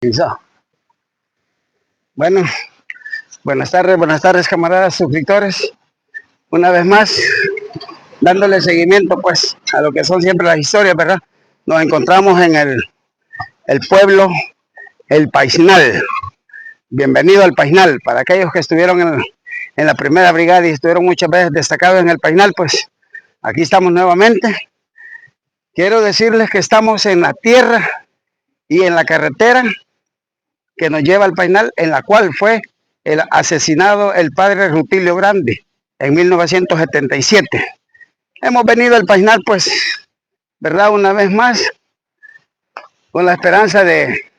Listo. Bueno, buenas tardes camaradas suscriptores. Una vez más, dándole seguimiento pues a lo que son siempre las historias, ¿verdad? Nos encontramos en el pueblo El Paisnal. Bienvenido al Paisnal. Para aquellos que estuvieron en la primera brigada y estuvieron muchas veces destacados en el Paisnal, pues aquí estamos nuevamente. Quiero decirles que estamos en la tierra y en la carretera que nos lleva al Paisnal, en la cual fue asesinado el padre Rutilio Grande en 1977. Hemos venido al Paisnal, pues, ¿verdad? Una vez más, con la esperanza de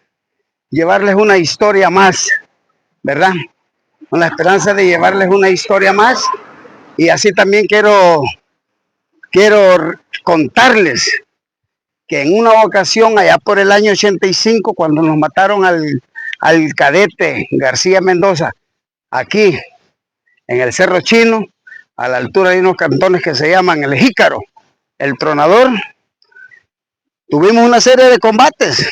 llevarles una historia más, ¿verdad? Con la esperanza de llevarles una historia más. Y así también quiero contarles que en una ocasión, allá por el año 85, cuando nos mataron al cadete García Mendoza, aquí en el Cerro Chino, a la altura de unos cantones que se llaman El Jícaro, El Tronador, tuvimos una serie de combates.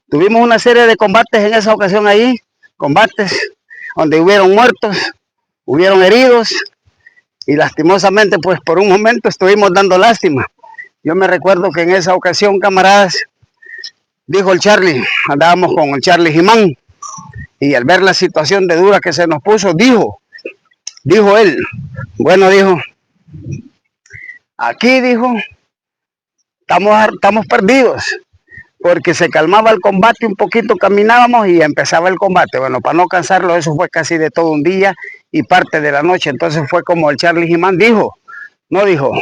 Tuvimos una serie de combates en esa ocasión ahí, combates donde hubieron muertos, hubieron heridos, y lastimosamente, pues por un momento estuvimos dando lástima. Yo me recuerdo que en esa ocasión, camaradas, dijo el Charlie, andábamos con el Charlie Jimán, y al ver la situación de dura que se nos puso, dijo él, bueno, dijo, aquí, dijo, estamos perdidos, porque se calmaba el combate un poquito, caminábamos y empezaba el combate. Bueno, para no cansarlo, eso fue casi de todo un día y parte de la noche. Entonces fue como el Charlie Jimán dijo, no dijo,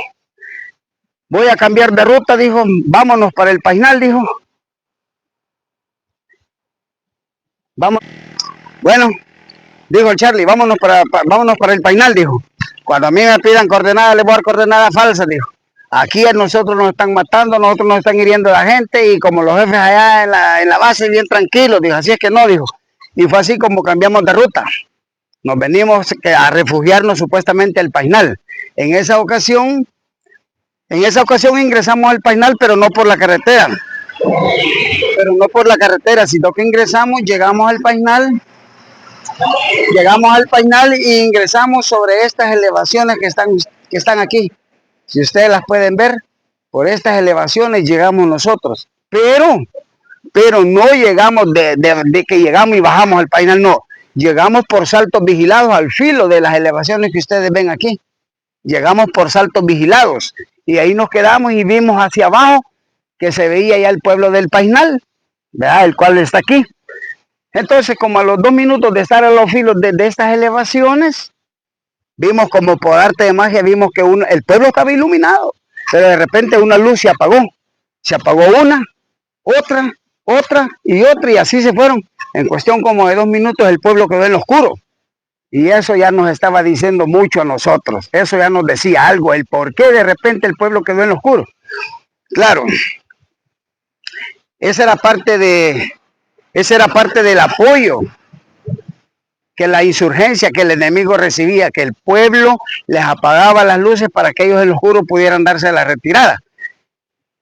voy a cambiar de ruta, dijo, vámonos para el Paisnal, dijo. Vamos, bueno, dijo el Charlie, vámonos para el Paisnal, dijo. Cuando a mí me pidan coordenadas, les voy a dar coordenadas falsas, dijo. Aquí a nosotros nos están matando, nosotros nos están hiriendo la gente y como los jefes allá en la base bien tranquilos, dijo, así es que no, dijo. Y fue así como cambiamos de ruta. Nos venimos a refugiarnos supuestamente al Paisnal. En esa ocasión ingresamos al Paisnal, pero no por la carretera. Sino que llegamos al Paisnal y ingresamos sobre estas elevaciones que están aquí. Si ustedes las pueden ver, por estas elevaciones llegamos nosotros. Pero no llegamos de que llegamos y bajamos al Paisnal, no. Llegamos por saltos vigilados al filo de las elevaciones que ustedes ven aquí. Llegamos por saltos vigilados y ahí nos quedamos y vimos hacia abajo que se veía ya el pueblo del Paisnal, ¿verdad? El cual está aquí. Entonces, como a los 2 minutos de estar a los filos de estas elevaciones, vimos como por arte de magia, vimos que el pueblo estaba iluminado, pero de repente una luz se apagó. Se apagó una, otra y otra, y así se fueron. En cuestión como de 2 minutos el pueblo quedó en lo oscuro. Y eso ya nos estaba diciendo mucho a nosotros. Eso ya nos decía algo, el por qué de repente el pueblo quedó en lo oscuro. Claro, esa era parte del apoyo que la insurgencia, que el enemigo recibía, que el pueblo les apagaba las luces para que ellos en lo oscuro pudieran darse la retirada.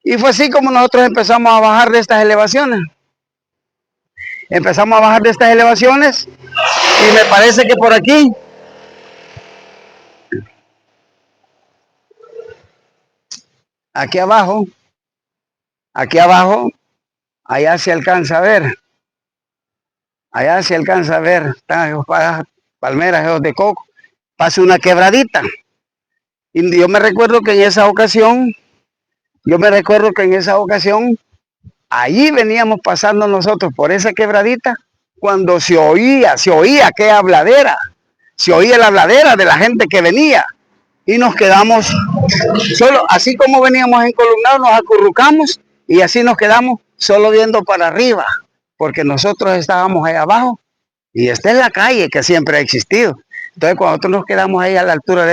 Y fue así como nosotros empezamos a bajar de estas elevaciones. Y me parece que por aquí, aquí abajo, allá se alcanza a ver. Están palmeras de coco, pasa una quebradita. Y yo me recuerdo que en esa ocasión, allí veníamos pasando nosotros por esa quebradita, cuando se oía aquella habladera, se oía la habladera de la gente que venía. Y nos quedamos solo, así como veníamos encolumnados, nos acurrucamos y así nos quedamos solo viendo para arriba, porque nosotros estábamos ahí abajo y esta es la calle que siempre ha existido. Entonces cuando nosotros nos quedamos ahí a la altura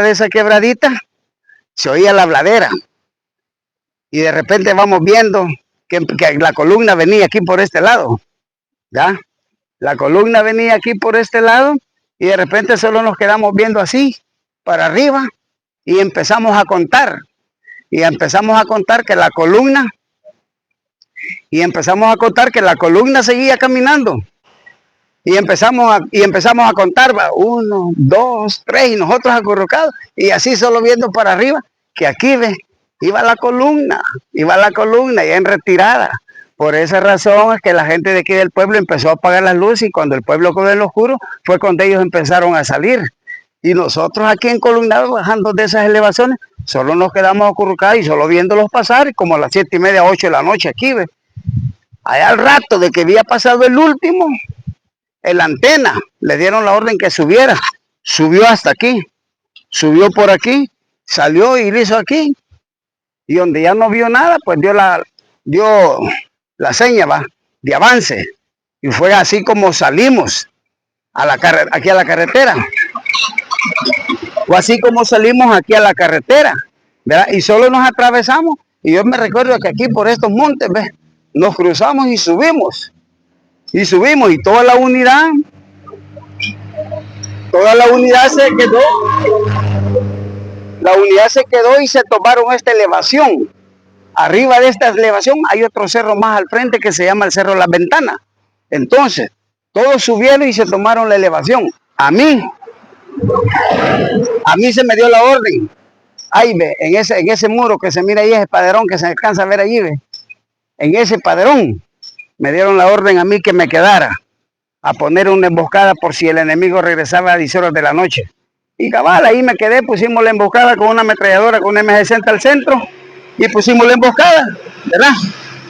de esa quebradita, se oía la habladera y de repente vamos viendo que la columna venía aquí por este lado, ¿ya? La columna venía aquí por este lado y de repente solo nos quedamos viendo así para arriba y empezamos a contar. y empezamos a contar que la columna, seguía caminando. Y empezamos a contar, va, 1, 2, 3, y nosotros acurrucados, y así solo viendo para arriba, que aquí iba la columna, ya en retirada. Por esa razón es que la gente de aquí del pueblo empezó a apagar las luces, y cuando el pueblo quedó en lo oscuro, fue cuando ellos empezaron a salir. Y nosotros aquí encolumnados, bajando de esas elevaciones, solo nos quedamos acurrucados y solo viéndolos pasar, como a las 7:30, 8 de la noche aquí, ¿ve? Allá al rato de que había pasado el último, en la antena le dieron la orden que subiera, subió hasta aquí, subió por aquí, salió y hizo aquí, y donde ya no vio nada, pues dio la seña, va, de avance, y fue así como salimos aquí a la carretera. Fue así como salimos aquí a la carretera, ¿verdad? Y solo nos atravesamos, y yo me recuerdo que aquí por estos montes, ¿ves? Nos cruzamos y subimos, y toda la unidad se quedó y se tomaron esta elevación. Arriba de esta elevación hay otro cerro más al frente que se llama el Cerro Las Ventanas. Entonces, todos subieron y se tomaron la elevación. A mí se me dio la orden. Ahí ve, en ese muro que se mira ahí, ese paderón que se alcanza a ver allí, ve. En ese paderón me dieron la orden a mí que me quedara a poner una emboscada por si el enemigo regresaba a 10 horas de la noche. Y cabal, ahí me quedé, pusimos la emboscada con una ametralladora, con una M60 al centro, y pusimos la emboscada, ¿verdad?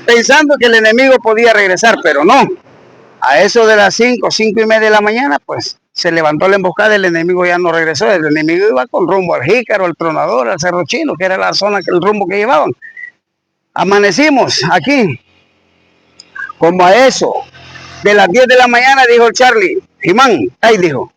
Pensando que el enemigo podía regresar, pero no. A eso de las 5:30 de la mañana, pues se levantó la emboscada, el enemigo ya no regresó, el enemigo iba con rumbo al Jícaro, al Tronador, al Cerro Chino, que era la zona, el rumbo que llevaban. Amanecimos aquí, como a eso de las 10 de la mañana, dijo el Charlie, Jimán, ahí dijo,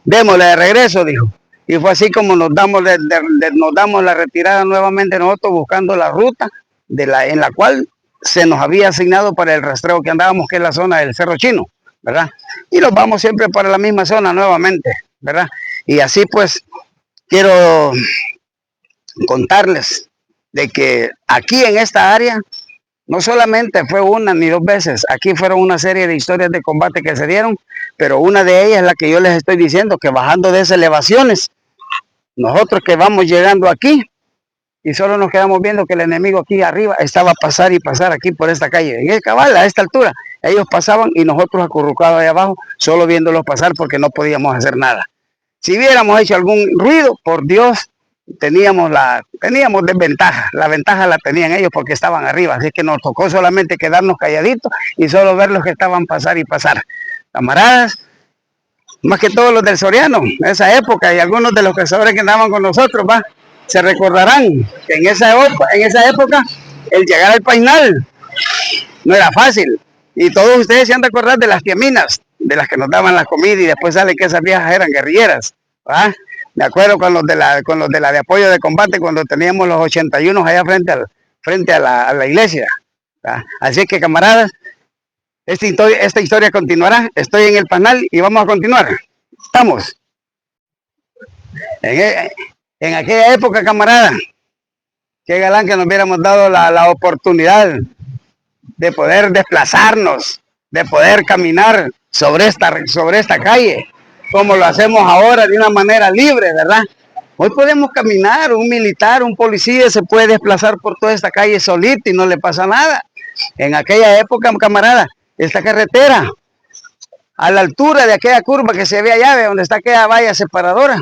démosle de regreso, dijo. Y fue así como nos damos la retirada nuevamente nosotros, buscando la ruta en la cual se nos había asignado para el rastreo que andábamos, que es la zona del Cerro Chino, ¿verdad? Y nos vamos siempre para la misma zona nuevamente, ¿verdad? Y así pues quiero contarles de que aquí en esta área no solamente fue una ni dos veces, aquí fueron una serie de historias de combate que se dieron, pero una de ellas es la que yo les estoy diciendo, que bajando de esas elevaciones, nosotros que vamos llegando aquí, y solo nos quedamos viendo que el enemigo aquí arriba estaba a pasar y pasar aquí por esta calle, en el cabal, a esta altura, ellos pasaban y nosotros acurrucados ahí abajo, solo viéndolos pasar porque no podíamos hacer nada. Si hubiéramos hecho algún ruido, por Dios, teníamos desventaja, la ventaja la tenían ellos porque estaban arriba, así que nos tocó solamente quedarnos calladitos y solo ver los que estaban pasar y pasar. Camaradas, más que todos los del Soriano, en esa época, y algunos de los cazadores que andaban con nosotros, va, se recordarán que en esa época el llegar al Painal no era fácil, y todos ustedes se han de acordar de las tiaminas, de las que nos daban la comida y después sale que esas viejas eran guerrilleras, ¿va? Me acuerdo con los de la de apoyo de combate, cuando teníamos los 81 allá frente a la iglesia, ¿va? Así que camaradas, esta historia continuará. Estoy en el panel y vamos a continuar. Estamos. En aquella época, camarada, qué galán que nos hubiéramos dado la oportunidad de poder desplazarnos, de poder caminar sobre esta calle, como lo hacemos ahora de una manera libre, ¿verdad? Hoy podemos caminar, un militar, un policía se puede desplazar por toda esta calle solito y no le pasa nada. En aquella época, camarada, esta carretera, a la altura de aquella curva que se ve allá, de donde está aquella valla separadora,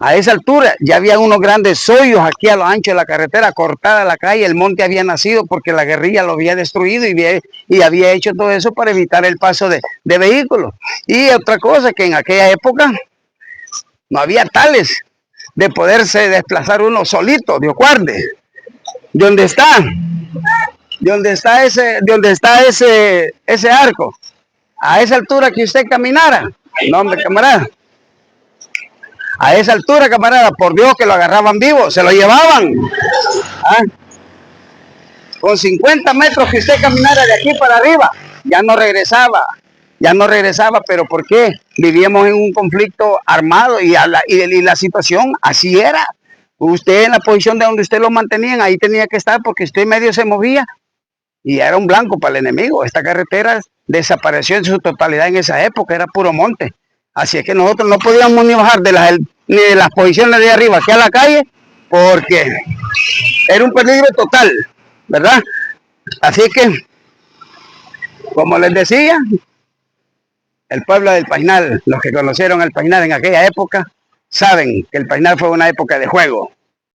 a esa altura ya había unos grandes hoyos aquí a lo ancho de la carretera, cortada la calle, el monte había nacido porque la guerrilla lo había destruido y había hecho todo eso para evitar el paso de vehículos. Y otra cosa, que en aquella época no había tales de poderse desplazar uno solito, Dios guarde. ¿Dónde está ese arco? A esa altura que usted caminara, no hombre, camarada. A esa altura, camarada, por Dios que lo agarraban vivo, se lo llevaban. ¿Ah? Con 50 metros que usted caminara de aquí para arriba, ya no regresaba, pero ¿por qué? Vivíamos en un conflicto armado y la situación así era. Usted en la posición de donde usted lo mantenían, ahí tenía que estar porque usted medio se movía y era un blanco para el enemigo. Esta carretera desapareció en su totalidad en esa época, era puro monte. Así es que nosotros no podíamos ni bajar ni de las posiciones de arriba aquí a la calle porque era un peligro total, ¿verdad? Así que, como les decía, el pueblo del Painal, los que conocieron el Painal en aquella época, saben que el Painal fue una época de juego.